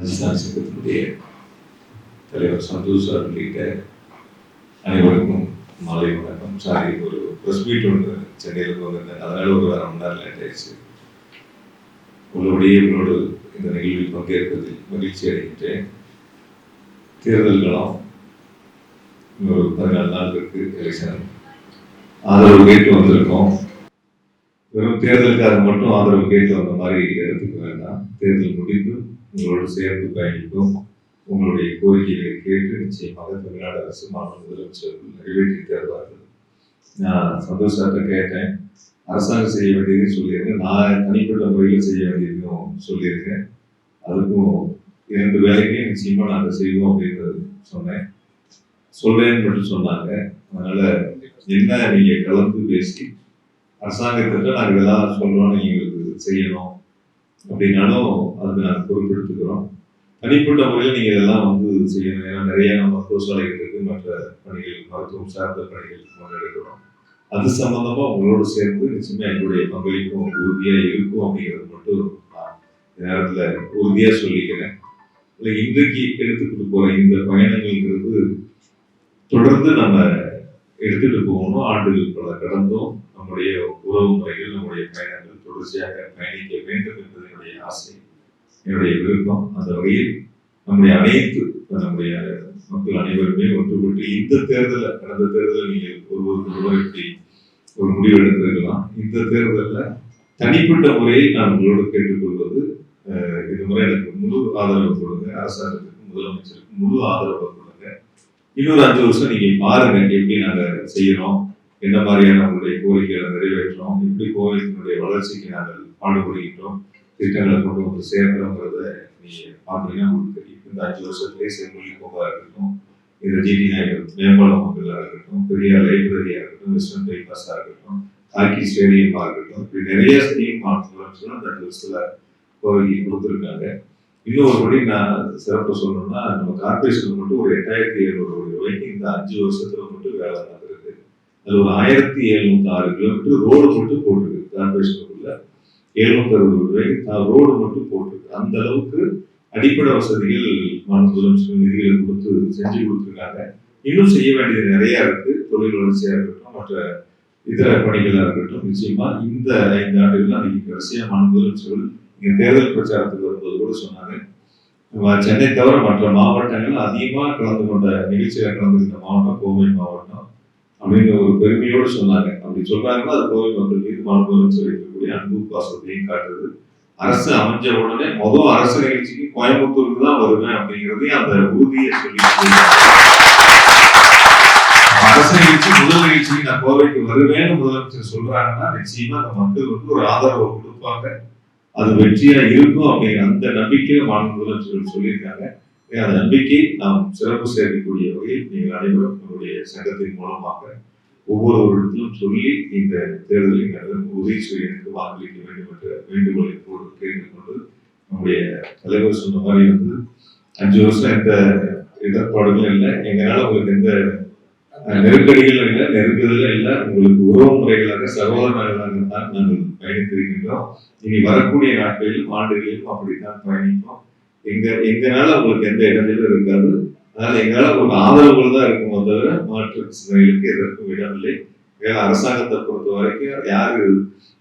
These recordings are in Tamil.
ராஜஸ்தான் சங்கத்தினுடைய தலைவர் சந்தோஷ் சார் உள்ளிட்ட அனைவருக்கும் மாலை வணக்கம். சாரி, ஒரு ப்ரெஸ் மீட் ஒன்று சென்னையில் வந்திருந்தேன், அதனால ஒரு 1/2 மணி நேரம் லேட் ஆயிடுச்சு. உங்களோடு இந்த நிகழ்வில் பங்கேற்பதில் மகிழ்ச்சி அடைகின்றேன். தேர்தல் களம் இன்னொரு 14 நாள் இருக்கு, எலெக்ஷன். ஆதரவு கேட்டு வந்திருக்கோம். வெறும் தேர்தலுக்காக மட்டும் ஆதரவு கேட்டு வந்த மாதிரி எடுத்துக்க வேண்டாம். தேர்தல் முடிந்து உங்களோடு சேர்ந்து பயணிக்கும். உங்களுடைய கோரிக்கைகளை கேட்டு நிச்சயமாக தமிழ்நாடு அரசு மாநில முதலமைச்சர்கள் நிறைவேற்றி தருவார்கள். நான் சந்தோஷத்தை கேட்டேன். அரசாங்கம் செய்ய வேண்டியதையும் சொல்லியிருக்கேன், நான் தனிப்பட்ட முறையில் செய்ய வேண்டியதையும் சொல்லியிருக்கேன். அதுக்கும் 2 வேலைக்கும் நிச்சயமா நாங்கள் செய்வோம் அப்படின்னு சொன்னேன். சொல்றேன்னு மட்டும் சொன்னாங்க. அதனால என்ன நீங்க கலந்து பேசி அரசாங்கத்திட்ட நாங்கள் இதெல்லாம் சொல்றோம், நீங்க செய்யணும் அப்படின்னாலும் அதுக்கு நாங்கள் பொறுப்பெடுத்துக்கிறோம். தனிப்பட்ட முறையில் நீங்க இதெல்லாம் செய்யணும். ஏன்னா நிறைய மருத்துவ சாலைகள் இருக்கு, மற்ற பணிகள், மருத்துவம் சார்ந்த பணிகள் முன்னெடுக்கிறோம். அது சம்பந்தமா உங்களோடு சேர்ந்து நிச்சயமா எங்களுடைய பங்களிப்பும் உறுதியா இருக்கும் அப்படிங்கிறது மட்டும் நான் இந்த நேரத்துல உறுதியா சொல்லிக்கிறேன். இன்றைக்கு எடுத்துக்கிட்டு போற இந்த பயணங்கள்ங்கிறது தொடர்ந்து நம்ம எடுத்துட்டு போகணும். ஆண்டுகள் பல கடந்தும் நம்முடைய உறவு முறைகள், நம்முடைய பயணங்கள் தொடர்ச்சியாக பயணிக்க வேண்டும் என்பது என்னுடைய ஆசை, என்னுடைய விருப்பம். அந்த வகையில் நம்முடைய அனைத்து நம்முடைய மக்கள் அனைவருமே ஒன்றுபட்டு இந்த தேர்தலில், கடந்த தேர்தலில் நீங்கள் ஒருவருக்கு இப்படி ஒரு முடிவு எடுத்திருக்கலாம். இந்த தேர்தலில் தனிப்பட்ட முறையில் நான் உங்களோடு கேட்டுக்கொள்வது, இது முறை எனக்கு முழு ஆதரவு கொடுங்க. அரசாங்கத்துக்கு, முதலமைச்சருக்கு முழு ஆதரவு கொடுங்க. இன்னொரு 5 வருஷம் நீங்க பாருங்க எப்படி நாங்க செய்யறோம், என்ன மாதிரியான உங்களுடைய கோரிக்கைகளை நிறைவேற்றோம், எப்படி கோவிலினுடைய வளர்ச்சிக்கு நாங்கள் பாடுபடுகின்றோம், திட்டங்களை கொண்டு வந்து சேர்க்கிறோங்கிறத நீங்க பார்த்தீங்கன்னா உங்களுக்கு தெரியும். இந்த 5 வருஷத்துலேயே செம்மொழி பூங்கா இருக்கட்டும், இது ஜிடி நாயகர் மேம்பால மக்களாக இருக்கட்டும், பெரியார் லைப்ரரியா இருக்கட்டும், வெஸ்டர்ன் பைபாஸா இருக்கட்டும், ஹாக்கி ஸ்டேடியமா இருக்கட்டும், இப்படி நிறைய ஸ்கீம் மாற்றலாம் அந்த 5 வருஷத்துல கோரிக்கை கொடுத்துருக்காங்க. இன்னொரு நான் சிறப்பு சொல்லணும்னா, நம்ம கார்பரேஷனுக்கு மட்டும் ஒரு 8700 கோடி ரூபாய்க்கு இந்த 5 வருஷத்துல மட்டும் வேலை நடந்திருக்கு. அது ஒரு 1706 கிலோமீட்டர் ரோடு மட்டும் போட்டிருக்கு. கார்பரேஷனுக்குள்ள 760 ரூபாய்க்கு ரோடு மட்டும் போட்டிருக்கு. அந்த அளவுக்கு அடிப்படை வசதிகள் மாநில முதலமைச்சர் நிதிகளை கொடுத்து செஞ்சு கொடுத்துருக்காங்க. இன்னும் செய்ய வேண்டியது நிறைய இருக்கு. தொழில் வளர்ச்சியா இருக்கட்டும், மற்ற இதர பணிகளா இருக்கட்டும். நிச்சயமா இந்த 5 ஆண்டுகள் அன்னைக்கு கடைசியா மாநில முதலமைச்சர்கள் இங்க தேர்தல் பிரச்சாரத்துக்கு வரும்போது கூட சொன்னாங்க, சென்னை தவிர மற்ற மாவட்டங்கள் அதிகமாக கலந்து கொண்ட நிகழ்ச்சியில கலந்துக்கிட்ட மாவட்டம் கோவை மாவட்டம் அப்படின்னு ஒரு பெருமையோடு சொன்னாங்க. அப்படி சொல்றாங்கன்னா அது கோவை மக்கள் மீது மாநில முதலமைச்சர் இருக்கக்கூடிய அன்பு பாசத்தையும் காட்டுறது. அரசு அமைஞ்ச உடனே முதல் அரசு நிகழ்ச்சிக்கு கோயம்புத்தூருக்கு தான் வருவேன் அப்படிங்கிறதையும் அந்த உறுதியை சொல்லி, அரசு நிகழ்ச்சி முதல் நிகழ்ச்சிக்கு நான் கோவைக்கு வருவேன்னு முதலமைச்சர் சொல்றாங்கன்னா நிச்சயமா அந்த மக்கள் ஒரு ஆதரவை கொடுப்பாங்க, அது வெற்றியா இருக்கும் அப்படிங்கிற அந்த நம்பிக்கையை மாநில முதலமைச்சர்கள் சொல்லியிருக்காங்க. அந்த நம்பிக்கை நாம் சிறப்பு சேர்க்கக்கூடிய வகையில் நீங்கள் அனைவரும் நம்முடைய சங்கத்தின் மூலமாக ஒவ்வொரு இடத்திலும் சொல்லி இந்த தேர்தலில் உதயசூரியனுக்கு வாக்களிக்க வேண்டும் என்ற வேண்டுகோளை போது கேட்டுக்கொண்டு, நம்முடைய தலைவர் சொன்ன மாதிரி 5 வருஷம் எந்த இடர்பாடுகளும் இல்லை, எங்களால் உங்களுக்கு எந்த நெருக்கடிகளும் இல்லை, நெருக்குதலும் இல்லை. உங்களுக்கு உறவு முறைகளாக சகோதரர்களாக தான் நாங்கள் பயணித்திருக்கின்றோம். இனி வரக்கூடிய நாட்களிலும் ஆண்டுகளிலும் அப்படித்தான் பயணிப்போம். எங்களால உங்களுக்கு எந்த இடத்திலும் இருக்காது. அதனால எங்களால ஒரு ஆதரவுகள் தான் இருக்குமோ தவிர மாற்று சிந்தனைகளுக்கு எதற்கும் இடமில்லை. அரசாங்கத்தை பொறுத்த வரைக்கும் யாரு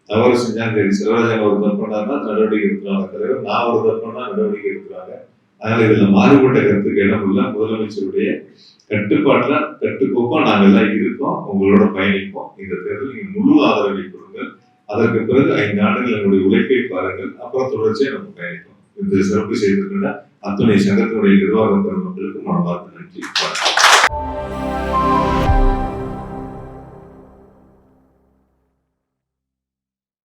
தவறு செஞ்சாலும் சரி, சிவராஜன் ஒரு தப்புனார்னா நடவடிக்கை எடுக்கிறாங்க தலைவர், நான் ஒரு தப்புனா நடவடிக்கை எடுக்கிறாங்க. அதனால இதுல மாறுபட்ட கருத்துக்கு இடம் இல்லை. முதலமைச்சருடைய கட்டுப்பாட்டுல கட்டுக்கோப்பா நாங்கள் எல்லாம் இருக்கோம், உங்களோட பயணிப்போம். இந்த தேர்தல் நீங்க முழு ஆதரவை கொடுங்கள். அதற்கு பிறகு 5 ஆண்டுகள் எங்களுடைய உழைப்பை பாருங்கள், அப்புறம் தொடர்ச்சியா நம்ம பயணிப்போம். இந்த சிறப்பு செய்திருக்கின்ற அத்துணை சங்கத்தினுடைய நிர்வாக மக்களுக்கு மனமார்ந்த நன்றி.